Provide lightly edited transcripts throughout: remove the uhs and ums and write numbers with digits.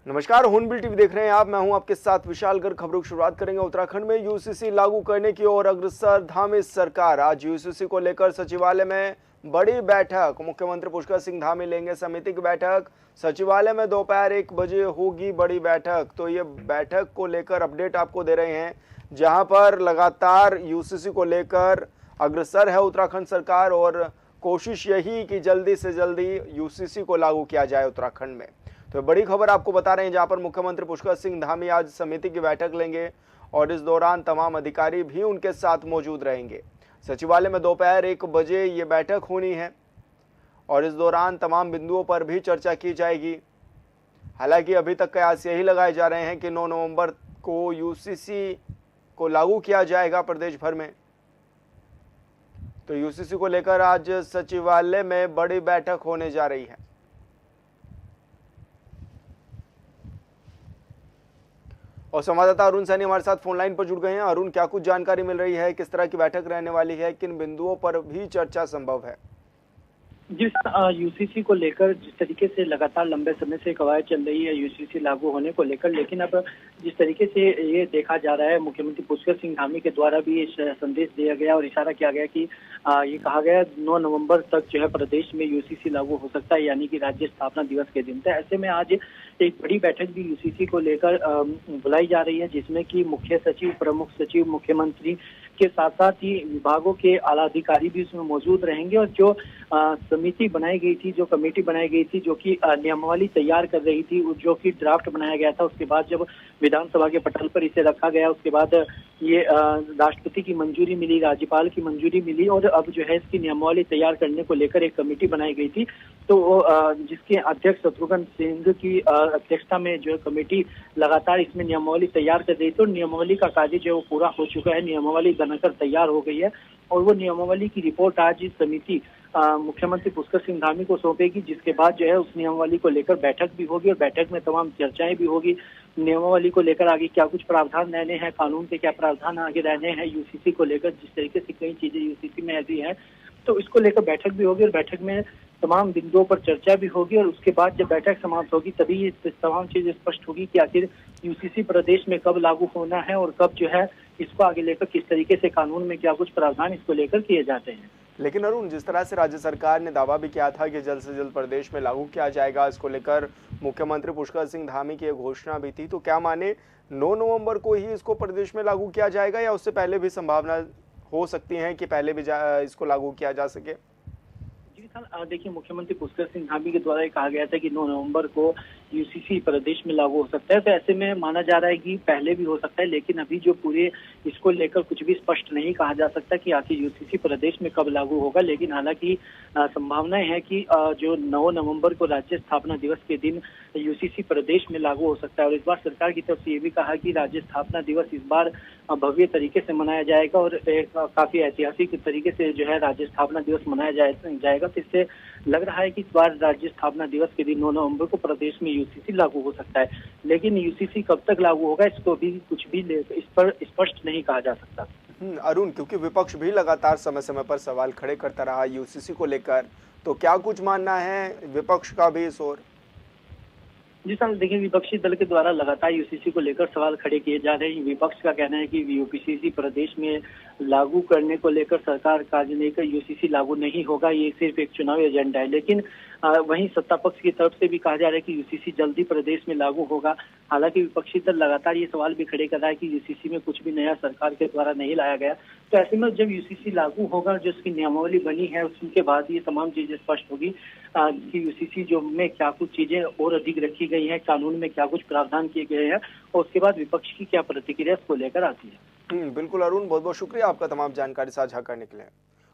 नमस्कार, हूनबिल टीवी देख रहे हैं आप। मैं हूं आपके साथ विशाल गर्ग। खबरों की शुरुआत करेंगे। उत्तराखंड में यूसीसी लागू करने की ओर अग्रसर धामी सरकार। आज यूसीसी को लेकर सचिवालय में बड़ी बैठक। मुख्यमंत्री पुष्कर सिंह धामी लेंगे समिति की बैठक। सचिवालय में दोपहर 1 बजे होगी बड़ी बैठक। तो ये बैठक को लेकर अपडेट आपको दे रहे हैं, जहां पर लगातार यूसीसी को लेकर अग्रसर है उत्तराखंड सरकार और कोशिश यही कि जल्दी से जल्दी यूसीसी को लागू किया जाए उत्तराखंड में। तो बड़ी खबर आपको बता रहे हैं, जहां पर मुख्यमंत्री पुष्कर सिंह धामी आज समिति की बैठक लेंगे और इस दौरान तमाम अधिकारी भी उनके साथ मौजूद रहेंगे। सचिवालय में दोपहर 1 बजे ये बैठक होनी है और इस दौरान तमाम बिंदुओं पर भी चर्चा की जाएगी। हालांकि अभी तक कयास यही लगाए जा रहे हैं कि 9 नवंबर को यूसीसी को लागू किया जाएगा प्रदेश भर में। तो यूसीसी को लेकर आज सचिवालय में बड़ी बैठक होने जा रही है। और संवाददाता अरुण सैनी हमारे साथ फोन लाइन पर जुड़ गए हैं। अरुण, क्या कुछ जानकारी मिल रही है, किस तरह की बैठक रहने वाली है, किन बिंदुओं पर भी चर्चा संभव है? जिस यूसीसी को लेकर जिस तरीके से लगातार लंबे समय से कवायद चल रही है यूसीसी लागू होने को लेकर, लेकिन अब जिस तरीके से ये देखा जा रहा है, मुख्यमंत्री पुष्कर सिंह धामी के द्वारा भी इस संदेश दिया गया और इशारा किया गया कि ये कहा गया 9 नवंबर तक जो है प्रदेश में यूसीसी लागू हो सकता है, यानी कि राज्य स्थापना दिवस के दिन। तो ऐसे में आज एक बड़ी बैठक भी यूसीसी को लेकर बुलाई जा रही है, जिसमें कि मुख्य सचिव, प्रमुख सचिव, मुख्यमंत्री के साथ साथ ही विभागों के आला अधिकारी भी उसमें मौजूद रहेंगे। और जो समिति बनाई गई थी, जो कमेटी बनाई गई थी, जो कि नियमावली तैयार कर रही थी, जो कि ड्राफ्ट बनाया गया था, उसके बाद जब विधानसभा के पटल पर इसे रखा गया, उसके बाद ये राष्ट्रपति की मंजूरी मिली, राज्यपाल की मंजूरी मिली और अब जो है इसकी नियमावली तैयार करने को लेकर एक कमेटी बनाई गई थी। तो जिसके अध्यक्ष शत्रुघ्न सिंह की अध्यक्षता में जो कमेटी लगातार इसमें नियमावली तैयार कर रही थी और नियमावली का कार्य जो वो पूरा हो चुका है, नियमावली बनकर तैयार हो गई है और वो नियमावली की रिपोर्ट आज इस समिति मुख्यमंत्री पुष्कर सिंह धामी को सौंपेगी, जिसके बाद जो है उस नियमावली को लेकर बैठक भी होगी और बैठक में तमाम चर्चाएं भी होगी। नियमावली को लेकर आगे क्या कुछ प्रावधान रहने हैं, कानून के क्या प्रावधान आगे रहने हैं, यूसीसी को लेकर जिस तरीके से कई चीजें यूसीसी में ऐसी है, तो इसको लेकर बैठक भी होगी और बैठक में तमाम बिंदुओं पर चर्चा भी होगी। और उसके बाद जब बैठक समाप्त होगी तभी ये तमाम चीजें स्पष्ट होगी कि आखिर यूसीसी प्रदेश में कब लागू होना है और कब जो है इसको आगे लेकर किस तरीके से कानून में क्या कुछ प्रावधान इसको लेकर किए जाते हैं। लेकिन अरुण, जिस तरह से राज्य सरकार ने दावा भी किया था कि जल्द से जल्द प्रदेश में लागू किया जाएगा, इसको लेकर मुख्यमंत्री पुष्कर सिंह धामी की घोषणा भी थी, तो क्या माने 9 नवंबर को ही इसको प्रदेश में लागू किया जाएगा या उससे पहले भी संभावना हो सकती है कि पहले भी इसको लागू किया जा सके? देखिए, मुख्यमंत्री पुष्कर सिंह धामी के द्वारा कहा गया था कि 9 नवंबर को यूसीसी प्रदेश में लागू हो सकता है। तो ऐसे में माना जा रहा है कि पहले भी हो सकता है, लेकिन अभी जो पूरे इसको लेकर कुछ भी स्पष्ट नहीं कहा जा सकता कि आखिर यूसीसी प्रदेश में कब लागू होगा। लेकिन हालांकि संभावनाएं हैं कि जो 9 नवंबर को राज्य स्थापना दिवस के दिन यूसीसी प्रदेश में लागू हो सकता है। और इस बार सरकार की तरफ से ये भी कहा कि राज्य स्थापना दिवस इस बार भव्य तरीके से मनाया जाएगा और काफी ऐतिहासिक तरीके से जो है राज्य स्थापना दिवस मनाया जाएगा। तो इससे लग रहा है कि इस बार राज्य स्थापना दिवस के दिन 9 नवंबर को प्रदेश में यूसीसी लागू हो सकता है, लेकिन यूसीसी कब तक लागू होगा इसको भी कुछ भी इस पर स्पष्ट नहीं कहा जा सकता। अरुण, क्योंकि विपक्ष भी लगातार समय समय पर सवाल खड़े करता रहा यूसीसी को लेकर, तो क्या कुछ मानना है विपक्ष का भी इस ओर? जी सर, देखिए, विपक्षी दल के द्वारा लगातार यूसीसी को लेकर सवाल खड़े किए जा रहे हैं। विपक्ष का कहना है कि यूसीसी प्रदेश में लागू करने को लेकर सरकार कार्य नहीं कर यूसीसी लागू नहीं होगा, ये सिर्फ एक चुनावी एजेंडा है। लेकिन वहीं सत्ता पक्ष की तरफ से भी कहा जा रहा है कि यूसीसी जल्दी प्रदेश में लागू होगा। हालांकि विपक्षी दल लगातार ये सवाल भी खड़े कर रहा है कि यूसीसी में कुछ भी नया सरकार के द्वारा नहीं लाया गया। तो ऐसे में जब यूसीसी लागू होगा, जो उसकी नियमावली बनी है, उसके बाद ये तमाम चीजें स्पष्ट होगी कि यूसीसी जो में क्या कुछ चीजें और अधिक रखी गई हैं, कानून में क्या कुछ प्रावधान किए गए हैं और उसके बाद विपक्ष की क्या प्रतिक्रिया इसको लेकर आती है। बिल्कुल अरुण, बहुत बहुत शुक्रिया आपका तमाम जानकारी साझा करने के लिए।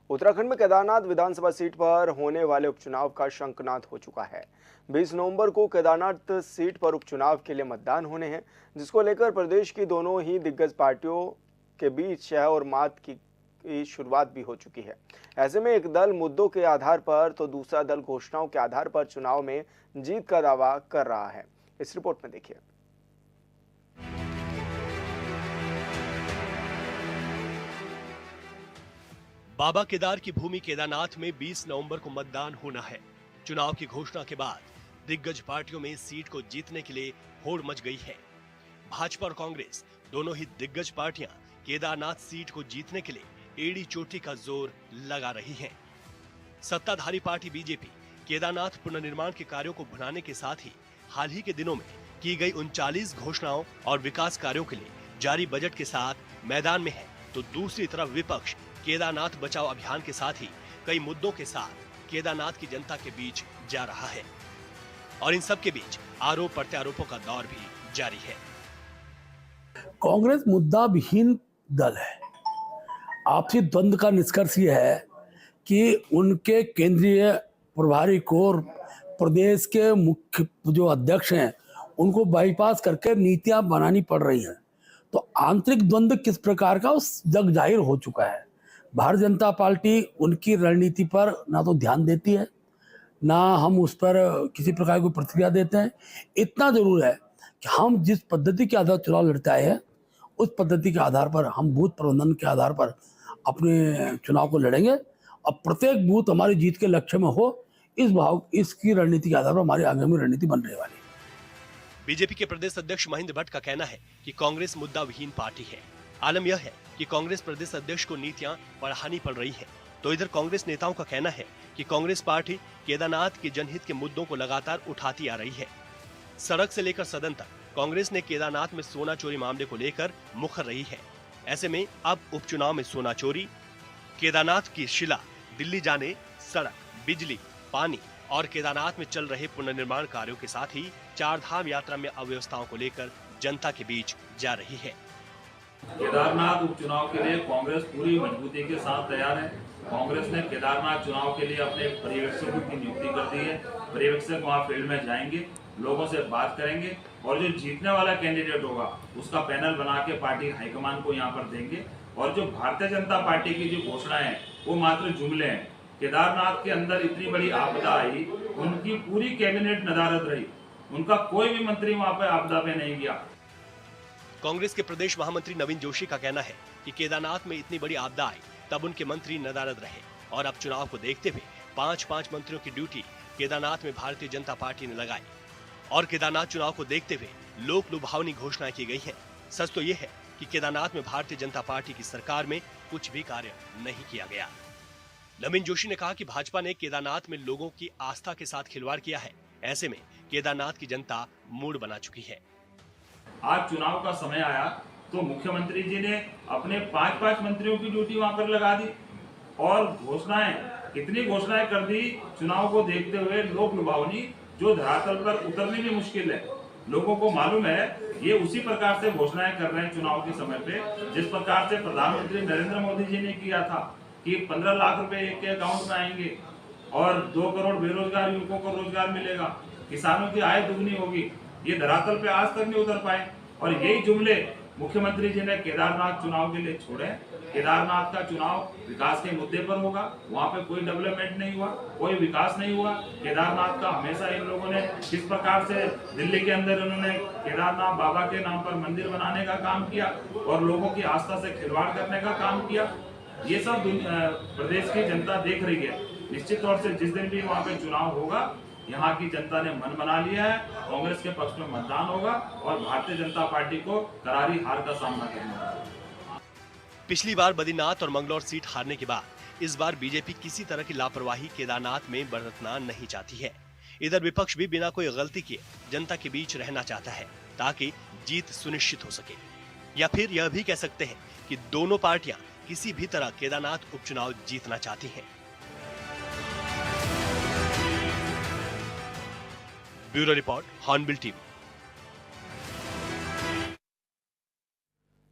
उत्तराखंड में केदारनाथ विधानसभा सीट पर होने वाले उपचुनाव का शंखनाद हो चुका है। 20 नवंबर को केदारनाथ सीट पर उपचुनाव के लिए मतदान होने हैं, जिसको लेकर प्रदेश की दोनों ही दिग्गज पार्टियों के बीच शह और मात की शुरुआत भी हो चुकी है। ऐसे में एक दल मुद्दों के आधार पर तो दूसरा दल घोषणाओं के आधार पर चुनाव में जीत का दावा कर रहा है। इस रिपोर्ट में देखिए। बाबा केदार की भूमि केदारनाथ में 20 नवंबर को मतदान होना है। चुनाव की घोषणा के बाद दिग्गज पार्टियों में सीट को जीतने के लिए होड़ मच गई है। भाजपा और कांग्रेस दोनों ही दिग्गज पार्टियां केदारनाथ सीट को जीतने के लिए एड़ी चोटी का जोर लगा रही हैं। सत्ताधारी पार्टी बीजेपी केदारनाथ पुनर्निर्माण के कार्यों को भुनाने के साथ ही हाल ही के दिनों में की गई 39 घोषणाओं और विकास कार्यों के लिए जारी बजट के साथ मैदान में है, तो दूसरी तरफ विपक्ष केदारनाथ बचाओ अभियान के साथ ही कई मुद्दों के साथ केदारनाथ की जनता के बीच जा रहा है और इन सब के बीच आरोप प्रत्यारोपों का दौर भी जारी है। कांग्रेस मुद्दा विहीन दल है। आपसी द्वंद्व का निष्कर्ष यह है कि उनके केंद्रीय प्रभारी को प्रदेश के मुख्य जो अध्यक्ष हैं उनको बाईपास करके नीतियां बनानी पड़ रही हैं। तो आंतरिक द्वंद्व किस प्रकार का उस जग जाहिर हो चुका है। भारतीय जनता पार्टी उनकी रणनीति पर ना तो ध्यान देती है, ना हम उस पर किसी प्रकार की प्रतिक्रिया देते हैं। इतना जरूर है कि हम जिस पद्धति के आधार चुनाव लड़ते आए हैं उस पद्धति के आधार पर हम बूथ प्रबंधन के आधार पर अपने चुनाव को लड़ेंगे और प्रत्येक बूथ हमारी जीत के लक्ष्य में हो, इसकी रणनीति के आधार पर हमारी आगामी रणनीति बन रही वाली। बीजेपी के प्रदेश अध्यक्ष महेंद्र भट्ट का कहना है कि कांग्रेस मुद्दा विहीन पार्टी है। आलम यह है कि कांग्रेस प्रदेश अध्यक्ष को नीतियां पढ़ानी पड़ रही हैं। तो इधर कांग्रेस नेताओं का कहना है कि कांग्रेस पार्टी केदारनाथ के जनहित के मुद्दों को लगातार उठाती आ रही है। सड़क से लेकर सदन तक कांग्रेस ने केदारनाथ में सोना चोरी मामले को लेकर मुखर रही है। ऐसे में अब उपचुनाव में सोना चोरी, केदारनाथ की शिला दिल्ली जाने, सड़क, बिजली, पानी और केदारनाथ में चल रहे पुनर्निर्माण कार्यों के साथ ही चार धाम यात्रा में अव्यवस्थाओं को लेकर जनता के बीच जा रही है। केदारनाथ उपचुनाव के लिए कांग्रेस पूरी मजबूती के साथ तैयार है। कांग्रेस ने केदारनाथ चुनाव के लिए अपने पर्यवेक्षकों की नियुक्ति कर दी है। पर्यवेक्षक वहां फील्ड में जाएंगे, लोगों से बात करेंगे और जो जीतने वाला कैंडिडेट होगा उसका पैनल बना के पार्टी हाईकमान को यहाँ पर देंगे। और जो भारतीय जनता पार्टी की जो घोषणाएं हैं वो मात्र जुमले हैं। केदारनाथ के अंदर इतनी बड़ी आपदा आई, उनकी पूरी कैबिनेट नदारद रही, उनका कोई भी मंत्री वहां पे आपदा पे नहीं गया। कांग्रेस के प्रदेश महामंत्री नवीन जोशी का कहना है कि केदारनाथ में इतनी बड़ी आपदा आई तब उनके मंत्री नदारद रहे और अब चुनाव को देखते हुए 5-5 मंत्रियों की ड्यूटी केदारनाथ में भारतीय जनता पार्टी ने लगाई और केदारनाथ चुनाव को देखते हुए लोक लुभावनी घोषणाएं की गई हैं। सच तो यह है कि केदारनाथ में भारतीय जनता पार्टी की सरकार में कुछ भी कार्य नहीं किया गया। नवीन जोशी ने कहा कि भाजपा ने केदारनाथ में लोगों की आस्था के साथ खिलवाड़ किया है। ऐसे में केदारनाथ की जनता मूड बना चुकी है। आज चुनाव का समय आया तो मुख्यमंत्री जी ने अपने 5-5 मंत्रियों की ड्यूटी वहां पर लगा दी और घोषणाएं, कितनी घोषणाएं कर दी चुनाव को देखते हुए, लोक लुभावनी, जो धरातल पर उतरनी भी मुश्किल है। लोगों को मालूम है ये उसी प्रकार से घोषणाएं कर रहे हैं चुनाव के समय पे, जिस प्रकार से प्रधानमंत्री नरेंद्र मोदी जी ने किया था कि 15 लाख रुपए एक के अकाउंट में आएंगे और 2 करोड़ बेरोजगार युवकों को रोजगार मिलेगा, किसानों की आय दुगनी होगी। ये धरातल पे आज तक नहीं उतर पाए और यही जुमले मुख्यमंत्री जी ने केदारनाथ चुनाव के लिए छोड़े। केदारनाथ का चुनाव विकास के मुद्दे पर होगा, वहाँ पे कोई डेवलपमेंट नहीं हुआ, कोई विकास नहीं हुआ। केदारनाथ का हमेशा इन लोगों ने किस प्रकार से दिल्ली के अंदर उन्होंने केदारनाथ बाबा के नाम पर मंदिर बनाने का काम किया और लोगों की आस्था से खिलवाड़ करने का काम किया, ये सब प्रदेश की जनता देख रही है। निश्चित तौर से जिस दिन भी वहाँ पे चुनाव होगा, यहाँ की जनता ने मन बना लिया है, कांग्रेस के पक्ष में मतदान होगा और भारतीय जनता पार्टी को करारी हार का सामना करना होगा। पिछली बार बद्रीनाथ और मंगलौर सीट हारने के बाद इस बार बीजेपी किसी तरह की लापरवाही केदारनाथ में बरतना नहीं चाहती है। इधर विपक्ष भी बिना कोई गलती किए जनता के बीच रहना चाहता है ताकि जीत सुनिश्चित हो सके, या फिर यह भी कह सकते हैं कि दोनों पार्टियां किसी भी तरह केदारनाथ उपचुनाव जीतना चाहती हैं। Bureau report, hornbill TV.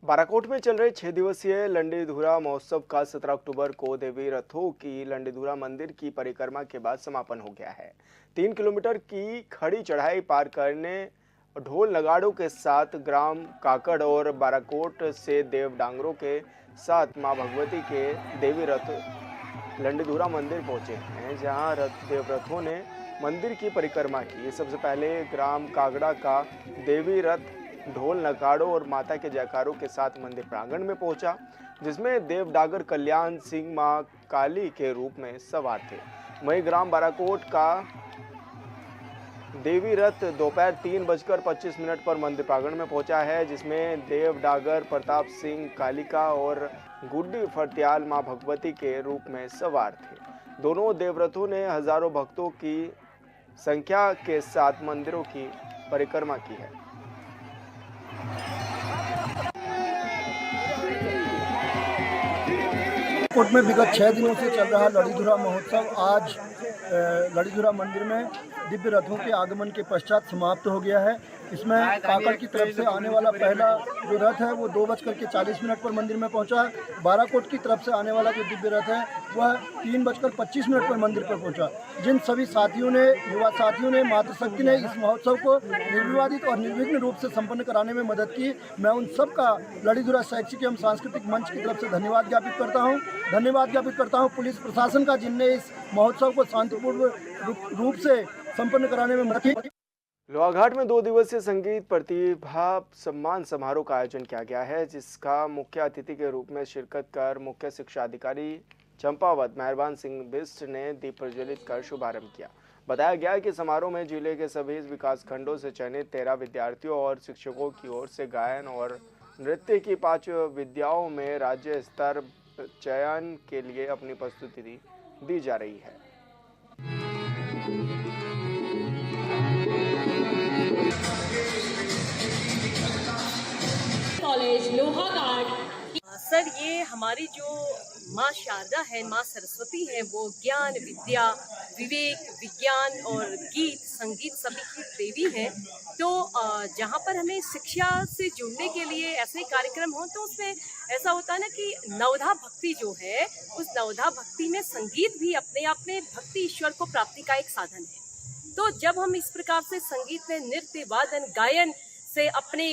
Barakot में चल रहे 6 दिवसीय लंडीधुरा महोत्सव का 17 अक्टूबर को देवी रथों की लंडीधुरा मंदिर की परिक्रमा के बाद समापन हो गया है। 3 किलोमीटर की खड़ी चढ़ाई पार करने ढोल नगाड़ों के साथ ग्राम काकड़ और बाराकोट से देव डांगरों के साथ मां भगवती के देवी रथ लंडीधुरा मंदिर पहुंचे हैं, जहां देवरथों ने मंदिर की परिक्रमा की। सबसे पहले ग्राम कागड़ा का देवी रथ ढोल नगाड़ों और माता के जयकारों के साथ मंदिर प्रांगण में पहुंचा, जिसमें देव डागर कल्याण सिंह मां काली के रूप में सवार थे। वहीं ग्राम बाराकोट का देवी रथ दोपहर 3:25 पर मंदिर प्रांगण में पहुंचा है, जिसमें देव डागर प्रताप सिंह कालिका और गुड्डी फरत्याल मां भगवती के रूप में सवार थे। दोनों देवरथों ने हजारों भक्तों की संख्या के साथ मंदिरों की परिक्रमा की है। कोट में विगत 6 दिनों से चल रहा लड़ीधुरा महोत्सव आज लड़ीधुरा मंदिर में दिव्य रथों के आगमन के पश्चात समाप्त हो गया है। इसमें काकड़ की तरफ से आने वाला पहला जो रथ है वो 2:40 पर मंदिर में पहुंचा। बाराकोट की तरफ से आने वाला जो दिव्य रथ है वह 3:25 पर मंदिर पर पहुंचा। जिन सभी साथियों ने, युवा साथियों ने, मातृशक्ति ने इस महोत्सव को निर्विवादित और निर्विघ्न रूप से संपन्न कराने में मदद की, मैं उन सब का लड़ीधुरा शैक्षिक एवं सांस्कृतिक मंच की तरफ से धन्यवाद ज्ञापित करता हूँ। पुलिस प्रशासन का, जिनने इस महोत्सव को शांतिपूर्ण रूप से संपन्न कराने में मदद की। लोहाघाट में 2 दिवसीय संगीत प्रतिभा सम्मान समारोह का आयोजन किया गया है, जिसका मुख्य अतिथि के रूप में शिरकत कर मुख्य शिक्षा अधिकारी चंपावत मेहरबान सिंह बिष्ट ने दीप प्रज्वलित कर शुभारंभ किया। बताया गया कि समारोह में जिले के सभी विकास खंडों से चयनित 13 विद्यार्थियों और शिक्षकों की ओर से गायन और नृत्य की 5 विद्याओं में राज्य स्तर चयन के लिए अपनी प्रस्तुति दी जा रही है। कॉलेज लोहाघाट। सर, ये हमारी जो माँ शारदा है, माँ सरस्वती है, वो ज्ञान, विद्या, विवेक, विज्ञान और गीत संगीत सभी की देवी है। तो जहाँ पर हमें शिक्षा से जुड़ने के लिए ऐसे कार्यक्रम हो, तो उसमें ऐसा होता है ना कि नवधा भक्ति जो है, उस नवधा भक्ति में संगीत भी अपने आप में भक्ति ईश्वर को प्राप्ति का एक साधन है। तो जब हम इस प्रकार से संगीत में नृत्य, वादन, गायन से अपने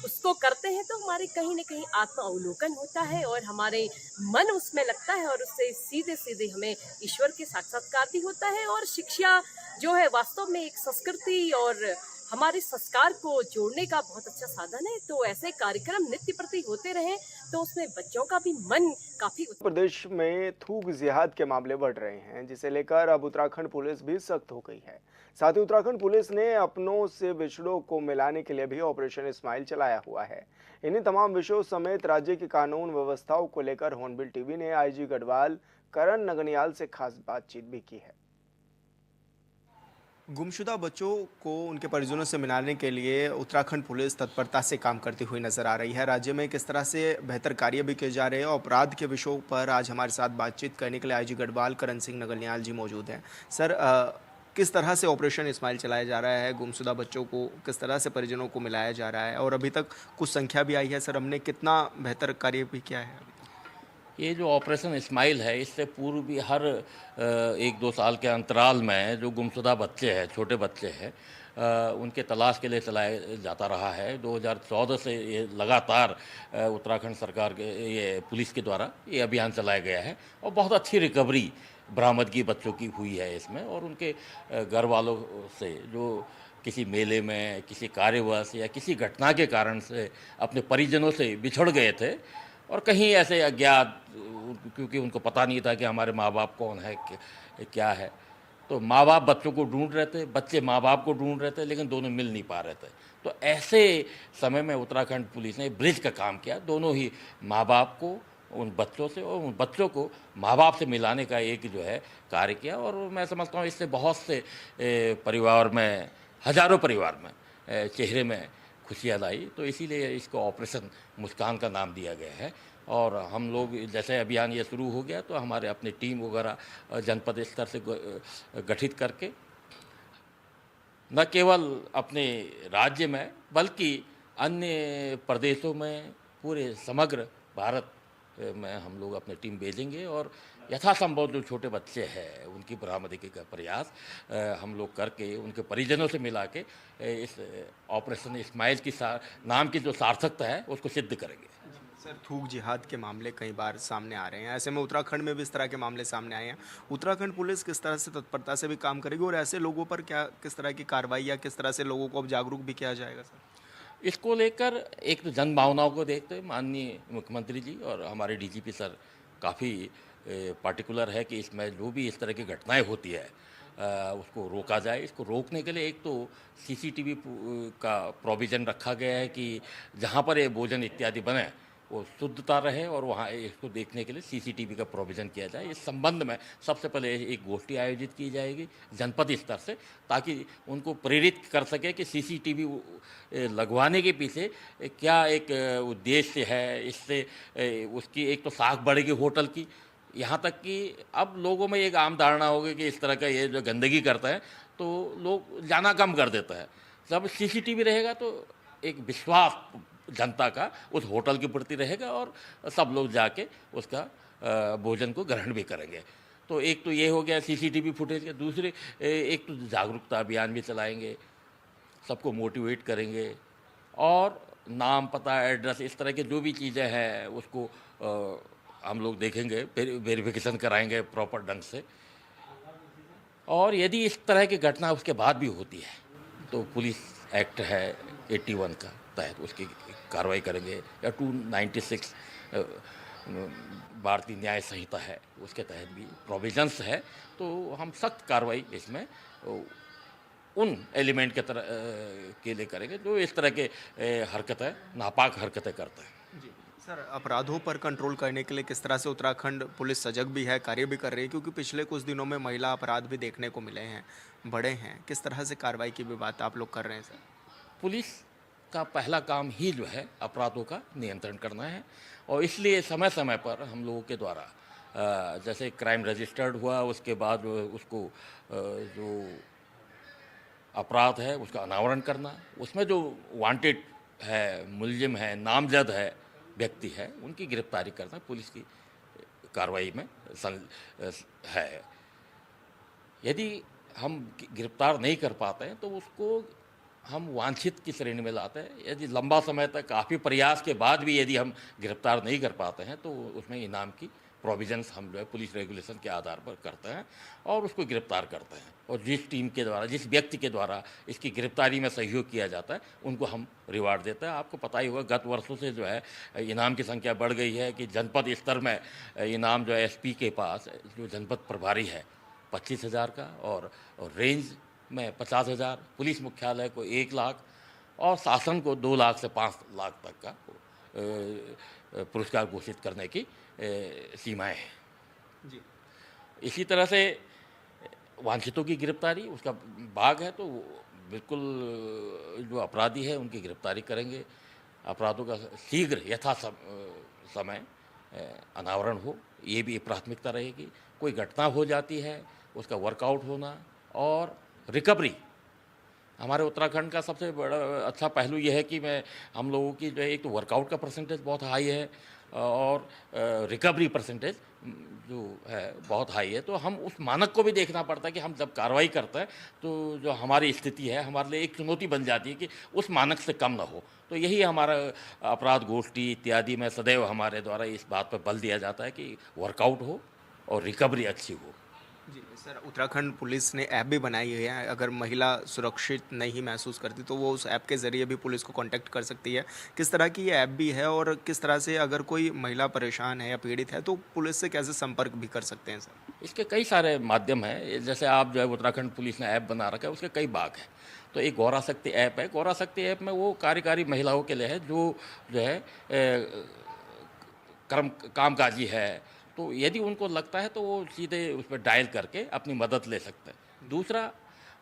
उसको करते हैं, तो हमारे कहीं न कहीं आत्म अवलोकन होता है और हमारे मन उसमें लगता है और उससे सीधे सीधे हमें ईश्वर के साक्षात्कार भी होता है। और शिक्षा जो है वास्तव में एक संस्कृति और हमारे संस्कार को जोड़ने का बहुत अच्छा साधन है। तो ऐसे कार्यक्रम नित्य प्रति होते रहें, तो उसमें बच्चों का भी मन काफी। प्रदेश में थूक जिहाद के मामले बढ़ रहे हैं, जिसे लेकर अब उत्तराखंड पुलिस भी सख्त हो गई है। साथ ही उत्तराखंड पुलिस ने अपनों से विछड़ों को मिलाने के लिए भी ऑपरेशन स्माइल चलाया हुआ है। इन्हीं तमाम विषयों समेत राज्य की कानून व्यवस्थाओं को लेकर हॉर्नबिल टीवी ने आईजी गढ़वाल करण नगनियाल से खास बातचीत भी की है। गुमशुदा बच्चों को उनके परिजनों से मिलाने के लिए उत्तराखंड पुलिस तत्परता से काम करती हुई नजर आ रही है। राज्य में किस तरह से बेहतर कार्य भी किए जा रहे हैं, अपराध के विषयों पर आज हमारे साथ बातचीत करने के लिए आईजी गढ़वाल करण सिंह नगनियाल जी मौजूद हैं। सर, किस तरह से ऑपरेशन स्माइल चलाया जा रहा है, गुमशुदा बच्चों को किस तरह से परिजनों को मिलाया जा रहा है और अभी तक कुछ संख्या भी आई है, सर हमने कितना बेहतर कार्य भी किया है? ये जो ऑपरेशन स्माइल है, इससे पूर्व भी हर 1-2 साल के अंतराल में जो गुमशुदा बच्चे हैं, छोटे बच्चे हैं, उनके तलाश के लिए चलाया जाता रहा है। 2014 से ये लगातार उत्तराखंड सरकार के ये पुलिस के द्वारा ये अभियान चलाया गया है और बहुत अच्छी रिकवरी बरामदगी बच्चों की हुई है इसमें। और उनके घर वालों से जो किसी मेले में, किसी कार्यवश या किसी घटना के कारण से अपने परिजनों से बिछड़ गए थे और कहीं ऐसे अज्ञात, क्योंकि उनको पता नहीं था कि हमारे माँ बाप कौन है, क्या है, तो माँ बाप बच्चों को ढूंढ रहे थे, बच्चे माँ बाप को ढूंढ रहे थे, लेकिन दोनों मिल नहीं पा रहे थे। तो ऐसे समय में उत्तराखंड पुलिस ने ब्रिज का काम किया, दोनों ही माँ बाप को उन बच्चों से और उन बच्चों को माँ बाप से मिलाने का एक जो है कार्य किया। और मैं समझता हूँ इससे बहुत से परिवार में, हजारों परिवार में चेहरे में खुशियाँ लाई। तो इसीलिए इसको ऑपरेशन मुस्कान का नाम दिया गया है। और हम लोग जैसे अभियान ये शुरू हो गया, तो हमारे अपने टीम वगैरह जनपद स्तर से गठित करके न केवल अपने राज्य में बल्कि अन्य प्रदेशों में, पूरे समग्र भारत में हम लोग अपनी टीम भेजेंगे और यथासंभव जो छोटे बच्चे हैं उनकी बरामदगी का प्रयास हम लोग करके उनके परिजनों से मिला के इस ऑपरेशन स्माइल की नाम की जो सार्थकता है उसको सिद्ध करेंगे। सर, थूक जिहाद के मामले कई बार सामने आ रहे हैं, ऐसे में उत्तराखंड में भी इस तरह के मामले सामने आए हैं। उत्तराखंड पुलिस किस तरह से तत्परता से भी काम करेगी और ऐसे लोगों पर क्या किस तरह की कार्रवाई या किस तरह से लोगों को अब जागरूक भी किया जाएगा? सर, इसको लेकर एक तो जन भावनाओं को देखते हुए माननीय मुख्यमंत्री जी और हमारे डीजीपी सर काफ़ी पार्टिकुलर है कि इसमें जो भी इस तरह की घटनाएं होती है उसको रोका जाए। इसको रोकने के लिए एक तो सीसीटीवी का प्रोविज़न रखा गया है कि जहाँ पर ये भोजन इत्यादि बने वो शुद्धता रहे और वहाँ इसको देखने के लिए सीसीटीवी का प्रोविज़न किया जाए। इस संबंध में सबसे पहले एक गोष्ठी आयोजित की जाएगी जनपद स्तर से, ताकि उनको प्रेरित कर सके कि सीसीटीवी लगवाने के पीछे क्या एक उद्देश्य है। इससे उसकी एक तो साख बढ़ेगी होटल की, यहाँ तक कि अब लोगों में एक आम धारणा होगी कि इस तरह का ये जो गंदगी करता है तो लोग जाना कम कर देता है। जब सीसीटीवी रहेगा तो एक विश्वास जनता का उस होटल के प्रति रहेगा और सब लोग जाके उसका भोजन को ग्रहण भी करेंगे। तो एक तो ये हो गया सीसीटीवी फुटेज का। दूसरे एक तो जागरूकता अभियान भी चलाएंगे, सबको मोटिवेट करेंगे और नाम पता एड्रेस इस तरह के जो भी चीज़ें हैं उसको हम लोग देखेंगे, वेरिफिकेशन कराएंगे प्रॉपर ढंग से। और यदि इस तरह की घटना उसके बाद भी होती है तो पुलिस एक्ट है 81 का तहत उसकी कार्रवाई करेंगे, या 296 भारतीय न्याय संहिता है उसके तहत भी प्रोविजंस है। तो हम सख्त कार्रवाई इसमें उन एलिमेंट के लिए करेंगे जो इस तरह के हरकतें, नापाक हरकतें करते हैं। सर, अपराधों पर कंट्रोल करने के लिए किस तरह से उत्तराखंड पुलिस सजग भी है, कार्य भी कर रही है, क्योंकि पिछले कुछ दिनों में महिला अपराध भी देखने को मिले हैं, बड़े हैं। किस तरह से कार्रवाई की भी बात आप लोग कर रहे हैं सर? पुलिस का पहला काम ही जो है अपराधों का नियंत्रण करना है और इसलिए समय समय पर हम लोगों के द्वारा जैसे क्राइम रजिस्टर्ड हुआ उसके बाद उसको जो अपराध है उसका अनावरण करना, उसमें जो वांटेड है, मुलजिम है, नामजद है, व्यक्ति है, उनकी गिरफ्तारी करना पुलिस की कार्रवाई में है। यदि हम गिरफ्तार नहीं कर पाते हैं तो उसको हम वांछित की श्रेणी में लाते हैं। यदि लंबा समय तक काफ़ी प्रयास के बाद भी यदि हम गिरफ्तार नहीं कर पाते हैं तो उसमें इनाम की प्रोविजंस हम जो है पुलिस रेगुलेशन के आधार पर करते हैं और उसको गिरफ्तार करते हैं। और जिस टीम के द्वारा, जिस व्यक्ति के द्वारा इसकी गिरफ्तारी में सहयोग किया जाता है उनको हम रिवार्ड देते हैं। आपको पता ही होगा गत वर्षों से जो है इनाम की संख्या बढ़ गई है कि जनपद स्तर में इनाम जो है एसपी के पास जो जनपद प्रभारी है 25,000 का और रेंज में 50,000, पुलिस मुख्यालय को 1 लाख और शासन को 2 लाख से 5 लाख तक का पुरस्कार घोषित करने की सीमाएं हैं जी। इसी तरह से वांछितों की गिरफ्तारी उसका भाग है, तो बिल्कुल जो अपराधी है उनकी गिरफ्तारी करेंगे। अपराधों का शीघ्र यथा समय अनावरण हो, ये भी प्राथमिकता रहेगी। कोई घटना हो जाती है उसका वर्कआउट होना और रिकवरी। हमारे उत्तराखंड का सबसे बड़ा अच्छा पहलू यह है कि हम लोगों की जो है एक तो वर्कआउट का परसेंटेज बहुत हाई है और रिकवरी परसेंटेज जो है बहुत हाई है। तो हम उस मानक को भी देखना पड़ता है कि हम जब कार्रवाई करते हैं तो जो हमारी स्थिति है हमारे लिए एक चुनौती बन जाती है कि उस मानक से कम ना हो। तो यही हमारा अपराध गोष्ठी इत्यादि में सदैव हमारे द्वारा इस बात पर बल दिया जाता है कि वर्कआउट हो और रिकवरी अच्छी हो। जी सर, उत्तराखंड पुलिस ने ऐप भी बनाई हुई है। अगर महिला सुरक्षित नहीं महसूस करती तो वो उस ऐप के ज़रिए भी पुलिस को कांटेक्ट कर सकती है। किस तरह की ये ऐप भी है और किस तरह से अगर कोई महिला परेशान है या पीड़ित है तो पुलिस से कैसे संपर्क भी कर सकते हैं सर? इसके कई सारे माध्यम हैं। जैसे आप जो है उत्तराखंड पुलिस ने ऐप बना रखा है, उसके कई भाग हैं। तो एक गौरा शक्ति ऐप है। गौरा शक्ति ऐप में वो कार्यकारी महिलाओं के लिए है जो है कामकाजी है। तो यदि उनको लगता है तो वो सीधे उस पर डायल करके अपनी मदद ले सकते हैं। दूसरा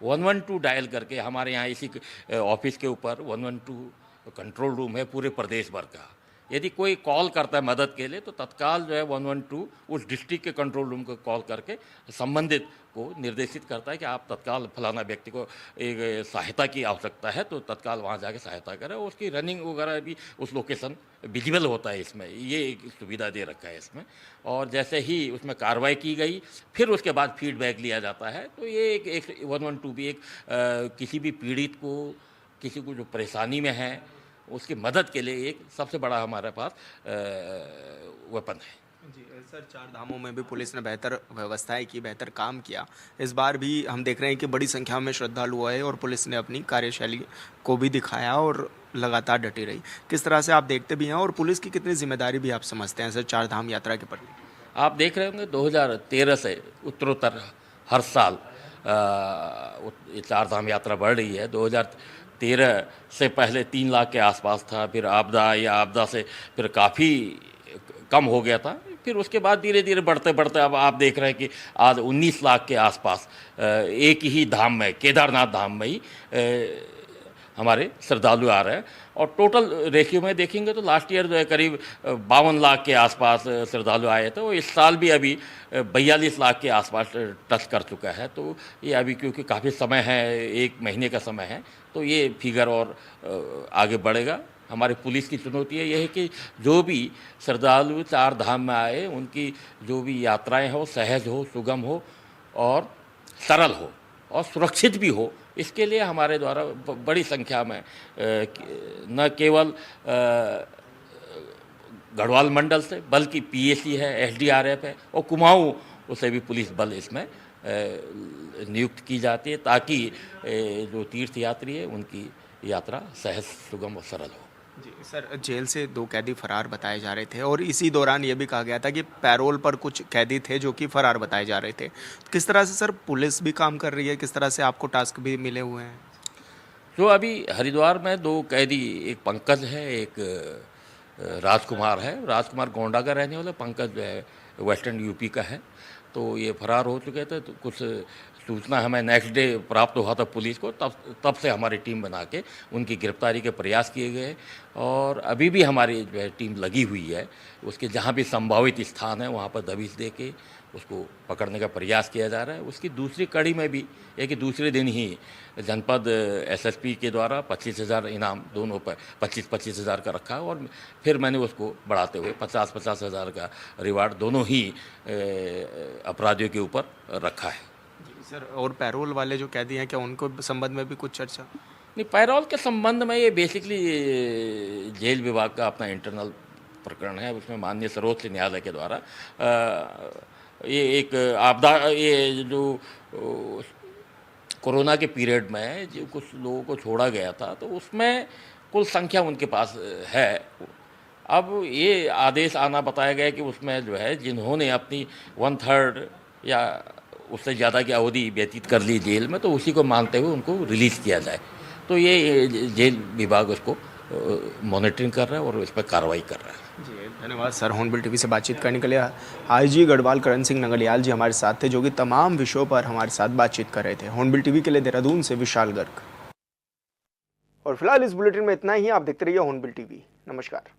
112 डायल करके, हमारे यहाँ इसी ऑफिस के ऊपर 112 कंट्रोल रूम है पूरे प्रदेश भर का। यदि कोई कॉल करता है मदद के लिए तो तत्काल जो है 112 उस डिस्ट्रिक्ट के कंट्रोल रूम को कॉल करके संबंधित को निर्देशित करता है कि आप तत्काल फलाना व्यक्ति को एक सहायता की आवश्यकता है तो तत्काल वहाँ जाके सहायता करें। उसकी रनिंग वगैरह भी उस लोकेशन विजिबल होता है इसमें, ये एक सुविधा दे रखा है इसमें। और जैसे ही उसमें कार्रवाई की गई फिर उसके बाद फीडबैक लिया जाता है। तो ये एक 112 भी एक किसी भी पीड़ित को, किसी को जो परेशानी में है उसकी मदद के लिए एक सबसे बड़ा हमारे पास वेपन है। जी सर, 4 धामों में भी पुलिस ने बेहतर व्यवस्थाएं की, बेहतर काम किया। इस बार भी हम देख रहे हैं कि बड़ी संख्या में श्रद्धालु आए और पुलिस ने अपनी कार्यशैली को भी दिखाया और लगातार डटी रही। किस तरह से आप देखते भी हैं और पुलिस की कितनी जिम्मेदारी भी आप समझते हैं सर 4 धाम यात्रा के प्रति? आप देख रहे होंगे 2013 से उत्तरोत्तर हर साल ये चार धाम यात्रा बढ़ रही है। 2013 से पहले 3 लाख के आसपास था, फिर आपदा से फिर काफ़ी कम हो गया था, फिर उसके बाद धीरे धीरे बढ़ते बढ़ते अब आप देख रहे हैं कि आज 19 लाख के आसपास एक ही धाम में, केदारनाथ धाम में ही हमारे श्रद्धालु आ रहे हैं। और टोटल रेशियो में देखेंगे तो लास्ट ईयर जो है करीब 52 लाख के आसपास श्रद्धालु आए थे, वो इस साल भी अभी 42 लाख के आसपास टच कर चुका है। तो ये अभी क्योंकि काफ़ी समय है, 1 महीने का समय है, तो ये फिगर और आगे बढ़ेगा। हमारी पुलिस की चुनौती है यह है कि जो भी श्रद्धालु 4 धाम में आए, उनकी जो भी यात्राएं हो सहज हो, सुगम हो और सरल हो और सुरक्षित भी हो। इसके लिए हमारे द्वारा बड़ी संख्या में न केवल गढ़वाल मंडल से बल्कि पीएसी है, एसडीआरएफ है और कुमाऊं उसे भी पुलिस बल इसमें नियुक्त की जाती है, ताकि जो तीर्थ यात्री है उनकी यात्रा सहज, सुगम और सरल हो। जी सर, जेल से 2 कैदी फरार बताए जा रहे थे और इसी दौरान ये भी कहा गया था कि पैरोल पर कुछ कैदी थे जो कि फरार बताए जा रहे थे। किस तरह से सर पुलिस भी काम कर रही है, किस तरह से आपको टास्क भी मिले हुए हैं? जो अभी हरिद्वार में 2 कैदी, एक पंकज है, एक राजकुमार है। राजकुमार गोंडा का रहने वाला, पंकज जो है वेस्टर्न यूपी का है। तो ये फरार हो चुके थे। तो कुछ सूचना हमें नेक्स्ट डे प्राप्त हुआ था पुलिस को, तब से हमारी टीम बना के उनकी गिरफ्तारी के प्रयास किए गए। और अभी भी हमारी जो है टीम लगी हुई है, उसके जहाँ भी संभावित स्थान है वहाँ पर दबिश दे के उसको पकड़ने का प्रयास किया जा रहा है। उसकी दूसरी कड़ी में भी है कि दूसरे दिन ही जनपद एसएसपी के द्वारा 25,000 इनाम, दोनों पर 25-25 हज़ार का रखा, और फिर मैंने उसको बढ़ाते हुए 50-50 हज़ार का रिवार्ड दोनों ही अपराधियों के ऊपर रखा है। सर, और पैरोल वाले जो कैदी हैं, क्या उनको संबंध में भी कुछ चर्चा? नहीं, पैरोल के संबंध में ये बेसिकली जेल विभाग का अपना इंटरनल प्रकरण है। उसमें माननीय सर्वोच्च न्यायालय के द्वारा ये एक आपदा, ये जो कोरोना के पीरियड में जो कुछ लोगों को छोड़ा गया था, तो उसमें कुल संख्या उनके पास है। अब ये आदेश आना बताया गया कि उसमें जो है जिन्होंने अपनी 1/3 या उससे ज़्यादा की अवधि व्यतीत कर ली जेल में, तो उसी को मानते हुए उनको रिलीज़ किया जाए। तो ये जेल विभाग उसको मॉनिटरिंग कर रहा है और इस पर कार्रवाई कर रहा है। जी धन्यवाद सर। हॉर्नबिल टीवी से बातचीत करने के लिए आईजी गढ़वाल करण सिंह नंगलियाल जी हमारे साथ थे, जो कि तमाम विषयों पर हमारे साथ बातचीत कर रहे थे। हॉर्नबिल टीवी के लिए देहरादून से विशाल गर्ग। और फिलहाल इस बुलेटिन में इतना ही। आप देखते रहिए हॉर्नबिल टीवी। नमस्कार।